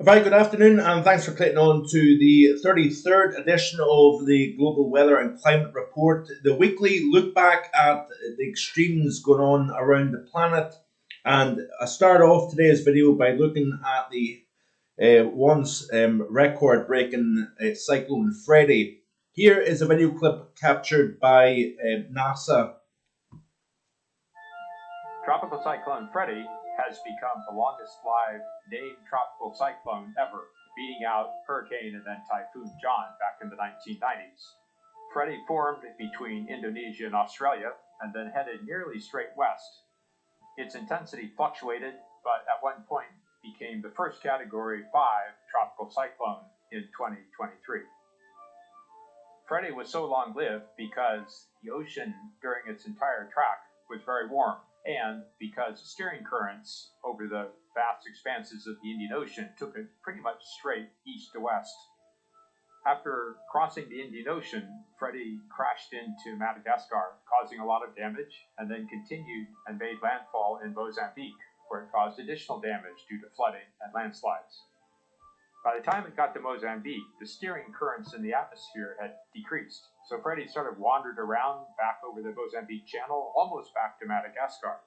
A very good afternoon, and thanks for clicking on to the 33rd edition of the Global Weather and Climate Report, the weekly look back at the extremes going on around the planet. And I start off today's video by looking at the once record-breaking Cyclone Freddy. Here is a video clip captured by NASA. Tropical Cyclone Freddy has become the longest-lived named tropical cyclone ever, beating out Hurricane and then Typhoon John back in the 1990s. Freddy formed between Indonesia and Australia and then headed nearly straight west. Its intensity fluctuated, but at one point became the first Category 5 tropical cyclone in 2023. Freddy was so long-lived because the ocean during its entire track was very warm, and because steering currents over the vast expanses of the Indian Ocean took it pretty much straight east to west. After crossing the Indian Ocean, Freddy crashed into Madagascar, causing a lot of damage, and then continued and made landfall in Mozambique, where it caused additional damage due to flooding and landslides. By the time it got to Mozambique, the steering currents in the atmosphere had decreased, so Freddy sort of wandered around back over the Mozambique Channel, almost back to Madagascar.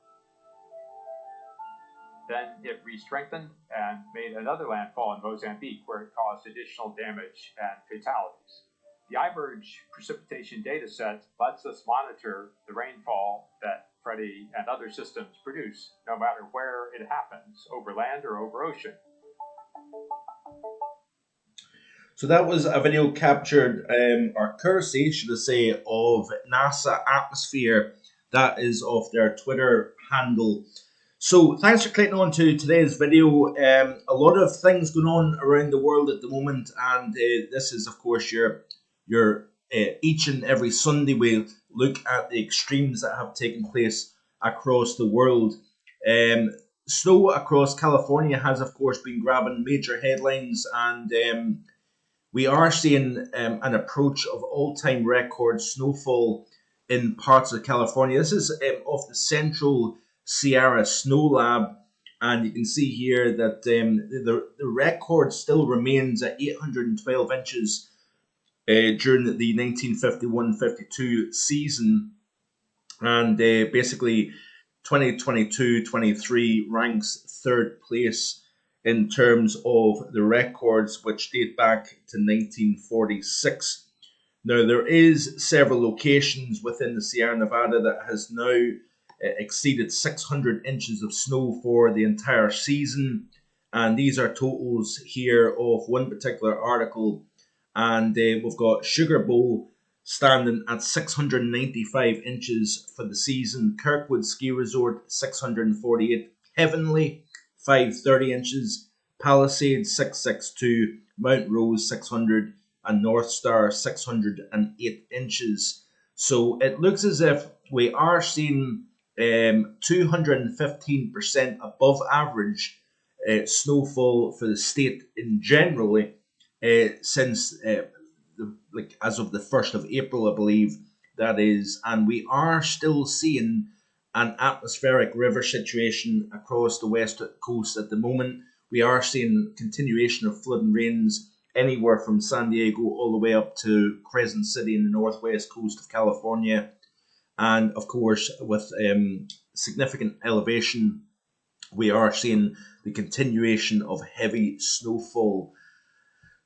Then it re-strengthened and made another landfall in Mozambique, where it caused additional damage and fatalities. The iMerge precipitation data set lets us monitor the rainfall that Freddy and other systems produce, no matter where it happens, over land or over ocean. So that was a video captured, or courtesy, should I say, of NASA Atmosphere. That is of their Twitter handle. So thanks for clicking on to today's video. A lot of things going on around the world at the moment, and this is, of course, your each and every Sunday we look at the extremes that have taken place across the world. Snow across California has, of course, been grabbing major headlines, and we are seeing an approach of all-time record snowfall in parts of California. This is off the Central Sierra Snow Lab, and you can see here that the record still remains at 812 inches during the 1951-52 season, and basically 2022-23 ranks third place in terms of the records, which date back to 1946. Now, there is several locations within the Sierra Nevada that has now exceeded 600 inches of snow for the entire season, and these are totals here of one particular article, and we've got Sugar Bowl standing at 695 inches for the season, Kirkwood Ski Resort 648, Heavenly 530 inches, Palisades 662, Mount Rose 600, and North Star 608 inches. So it looks as if we are seeing 215% above average snowfall for the state in generally since as of the 1st of April, I believe that is, and we are still seeing an atmospheric river situation across the west coast at the moment. We are seeing continuation of flooding rains anywhere from San Diego all the way up to Crescent City in the northwest coast of California. And of course, with significant elevation, we are seeing the continuation of heavy snowfall.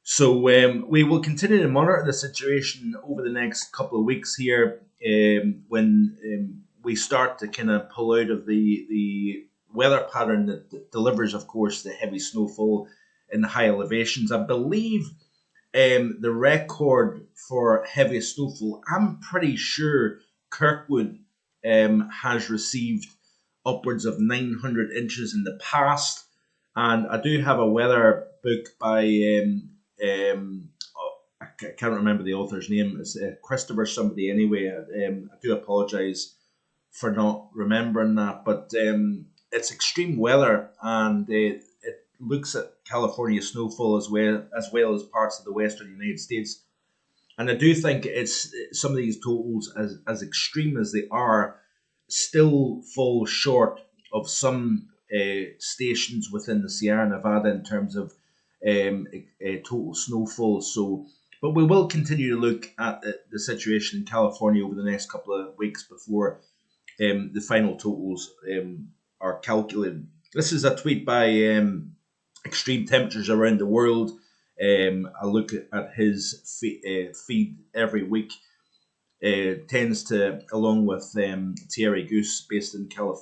So we will continue to monitor the situation over the next couple of weeks here when we start to kind of pull out of the weather pattern that delivers, of course, the heavy snowfall in the high elevations. I believe the record for heavy snowfall, I'm pretty sure Kirkwood has received upwards of 900 inches in the past. And I do have a weather book by, I can't remember the author's name. It's Christopher somebody anyway. I do apologise for not remembering that. But it's extreme weather, and it looks at California snowfall as well as parts of the western United States. And I do think it's some of these totals, as extreme as they are, still fall short of some stations within the Sierra Nevada in terms of total snowfall. So, but we will continue to look at the situation in California over the next couple of weeks before the final totals are calculated. This is a tweet by Extreme Temperatures Around the World. I look at his feed every week. Tends to, along with Thierry Goose, based in Canada,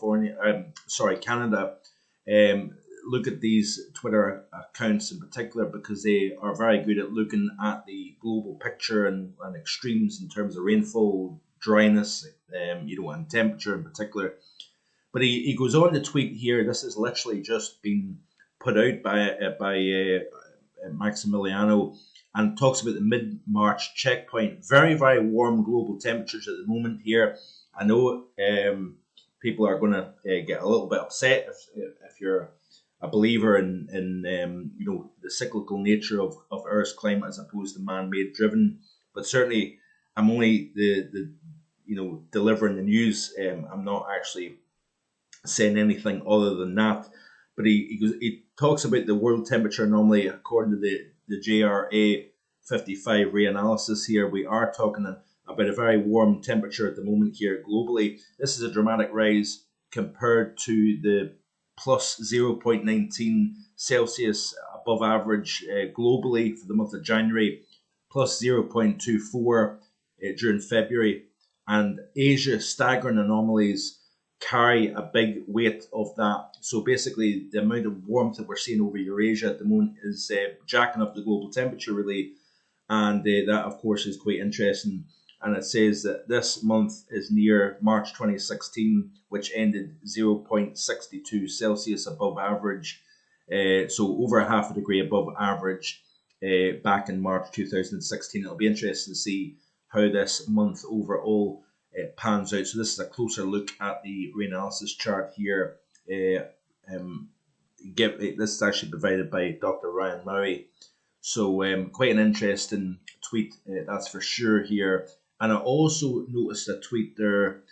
look at these Twitter accounts in particular because they are very good at looking at the global picture and extremes in terms of rainfall, dryness, and temperature in particular. But he goes on to tweet here. This has literally just been put out by Maximiliano, and talks about the mid-March checkpoint. Very, very warm global temperatures at the moment here. I know people are going to get a little bit upset if you're a believer in the cyclical nature of Earth's climate as opposed to man-made driven. But certainly, I'm only the delivering the news. I'm not actually saying anything other than that. But he talks about the world temperature anomaly according to the JRA 55 reanalysis here. We are talking about a very warm temperature at the moment here globally. This is a dramatic rise compared to the plus 0.19 Celsius above average globally for the month of January, plus 0.24 during February. And Asia staggering anomalies carry a big weight of that. So basically, the amount of warmth that we're seeing over Eurasia at the moment is jacking up the global temperature really, and that of course is quite interesting. And it says that this month is near March 2016, which ended 0.62 Celsius above average, so over half a degree above average back in March 2016. It'll be interesting to see how this month overall pans out. So this is a closer look at the reanalysis chart here. This is actually provided by Dr. Ryan Murray. So quite an interesting tweet, that's for sure here. And I also noticed a tweet there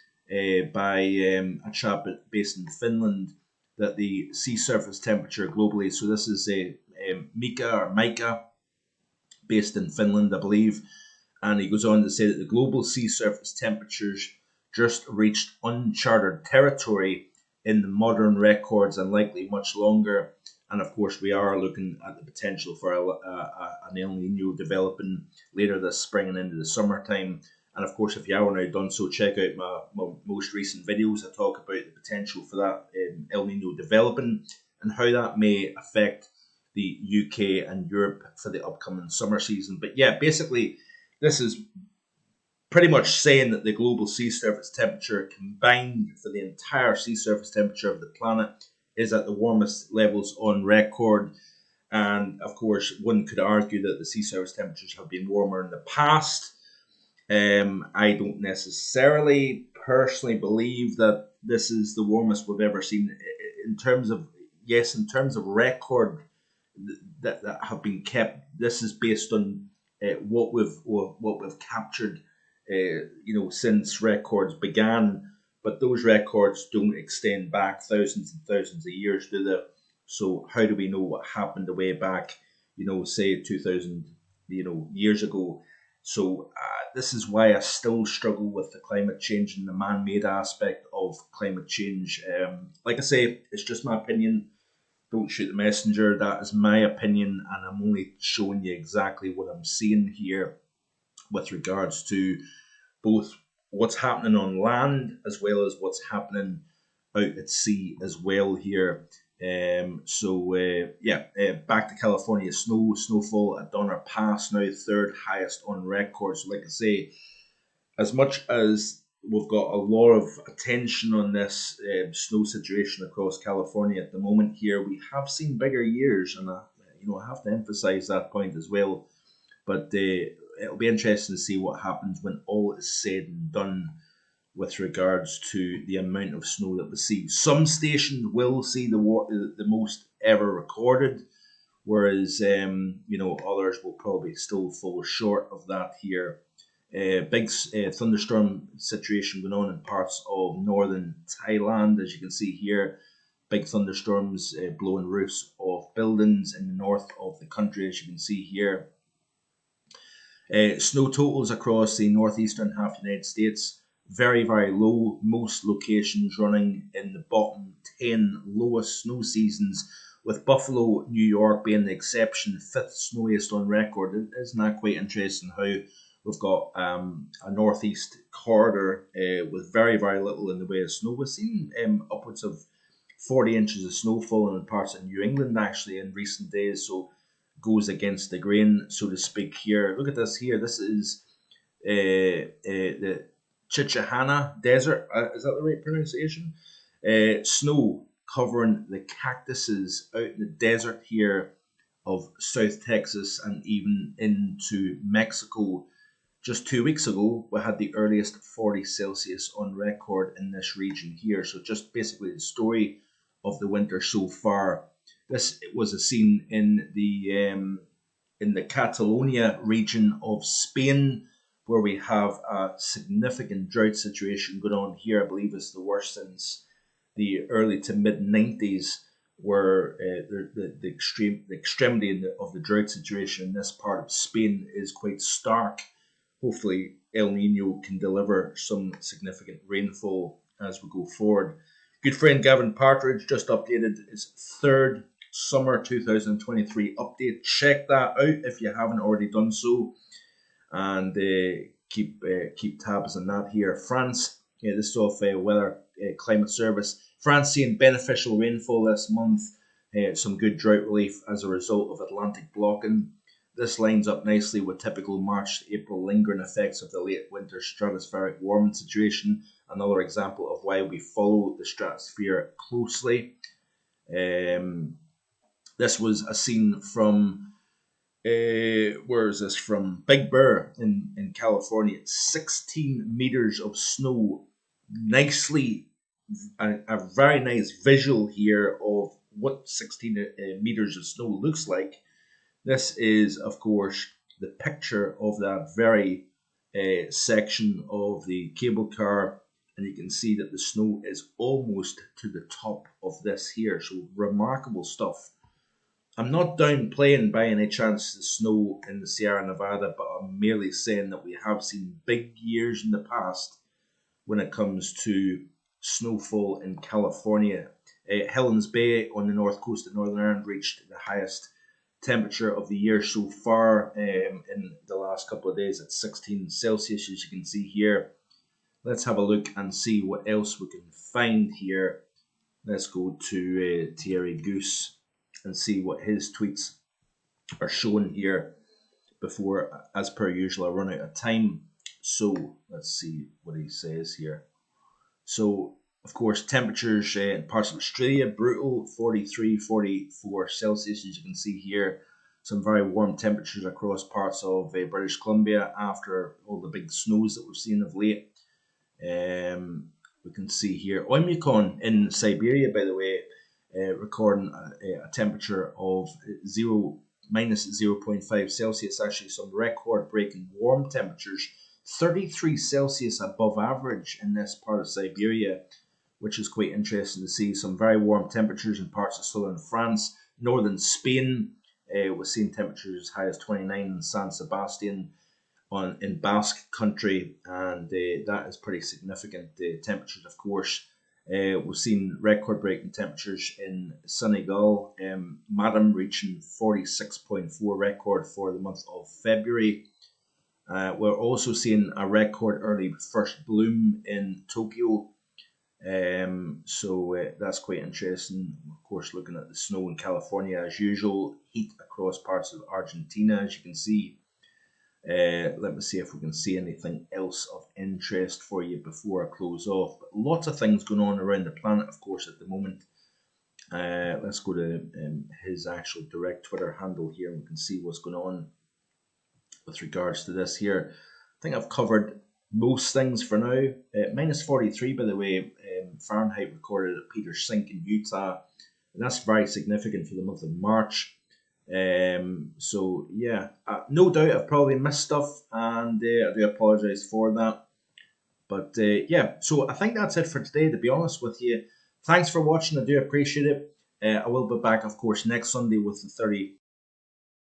by a chap based in Finland that the sea surface temperature globally, so this is Mika, based in Finland, I believe, and he goes on to say that the global sea surface temperatures just reached uncharted territory in the modern records and likely much longer. And of course, we are looking at the potential for an El Nino developing later this spring and into the summertime. And of course, if you haven't already done so, check out my most recent videos. I talk about the potential for that El Nino developing and how that may affect the UK and Europe for the upcoming summer season. But yeah, basically, this is pretty much saying that the global sea surface temperature combined for the entire sea surface temperature of the planet is at the warmest levels on record. And of course, one could argue that the sea surface temperatures have been warmer in the past. I don't necessarily personally believe that this is the warmest we've ever seen in terms of record that have been kept. This is based on what we've captured, since records began. But those records don't extend back thousands and thousands of years, do they? So how do we know what happened way back, say 2,000, years ago? So this is why I still struggle with the climate change and the man-made aspect of climate change. Like I say, it's just my opinion. Don't shoot the messenger. That is my opinion, and I'm only showing you exactly what I'm seeing here with regards to both what's happening on land as well as what's happening out at sea as well here. Back to California. Snowfall at Donner Pass now third highest on record. So like I say, as much as we've got a lot of attention on this snow situation across California at the moment here, we have seen bigger years, and I have to emphasize that point as well. But it'll be interesting to see what happens when all is said and done with regards to the amount of snow that we see. Some stations will see the most ever recorded, whereas others will probably still fall short of that here. Big thunderstorm situation going on in parts of northern Thailand, as you can see here. big thunderstorms blowing roofs off buildings in the north of the country, as you can see here. Snow totals across the northeastern half of the United States, very, very low. Most locations running in the bottom 10 lowest snow seasons, with Buffalo, New York being the exception, 5th snowiest on record. Isn't that quite interesting how we've got a northeast corridor with very, very little in the way of snow? We've seen upwards of 40 inches of snow falling in parts of New England actually in recent days, so goes against the grain, so to speak here. Look at this here. This is the Chichahana Desert. Is that the right pronunciation? Snow covering the cactuses out in the desert here of South Texas and even into Mexico. Just 2 weeks ago, we had the earliest 40 Celsius on record in this region here. So just basically the story of the winter so far. This was a scene in the Catalonia region of Spain, where we have a significant drought situation going on here. I believe it's the worst since the early to mid 90s, where the extremity of the drought situation in this part of Spain is quite stark. Hopefully, El Nino can deliver some significant rainfall as we go forward. Good friend Gavin Partridge just updated his third summer 2023 update. Check that out if you haven't already done so, and keep tabs on that here. France, this is off Weather Climate Service. France seeing beneficial rainfall this month. Some good drought relief as a result of Atlantic blocking. This lines up nicely with typical March to April lingering effects of the late winter stratospheric warming situation. Another example of why we follow the stratosphere closely. This was a scene from, where is this from? Big Bear in California. 16 meters of snow. Nicely, a very nice visual here of what 16 meters of snow looks like. This is, of course, the picture of that very section of the cable car, and you can see that the snow is almost to the top of this here. So remarkable stuff. I'm not downplaying by any chance the snow in the Sierra Nevada, but I'm merely saying that we have seen big years in the past when it comes to snowfall in California. Helens Bay on the north coast of Northern Ireland reached the highest temperature of the year so far in the last couple of days at 16 Celsius, as you can see here. Let's have a look and see what else we can find here. Let's go to Thierry Goose and see what his tweets are showing here before, as per usual, I run out of time. So let's see what he says here. So, of course, temperatures in parts of Australia, brutal, 43, 44 Celsius, as you can see here. Some very warm temperatures across parts of British Columbia after all the big snows that we've seen of late. We can see here Oymyakon in Siberia, by the way, recording a temperature of minus 0.5 Celsius, actually some record-breaking warm temperatures, 33 Celsius above average in this part of Siberia, which is quite interesting to see. Some very warm temperatures in parts of southern France, northern Spain. We're seeing temperatures as high as 29 in San Sebastian in Basque country, and that is pretty significant. Temperatures, of course. We've seen record-breaking temperatures in Senegal, Madam reaching 46.4 record for the month of February. We're also seeing a record early first bloom in Tokyo. So that's quite interesting. Of course, looking at the snow in California as usual, heat across parts of Argentina, as you can see. Let me see if we can see anything else of interest for you before I close off. But lots of things going on around the planet, of course, at the moment. Let's go to his actual direct Twitter handle here, and we can see what's going on with regards to this here. I think I've covered most things for now. Minus 43, by the way, Fahrenheit recorded at Peters Sink in Utah, and that's very significant for the month of March. So yeah, no doubt I've probably missed stuff, and I do apologize for that. But yeah, so I think that's it for today, to be honest with you. Thanks for watching. I do appreciate it. I will be back, of course, next Sunday with the 30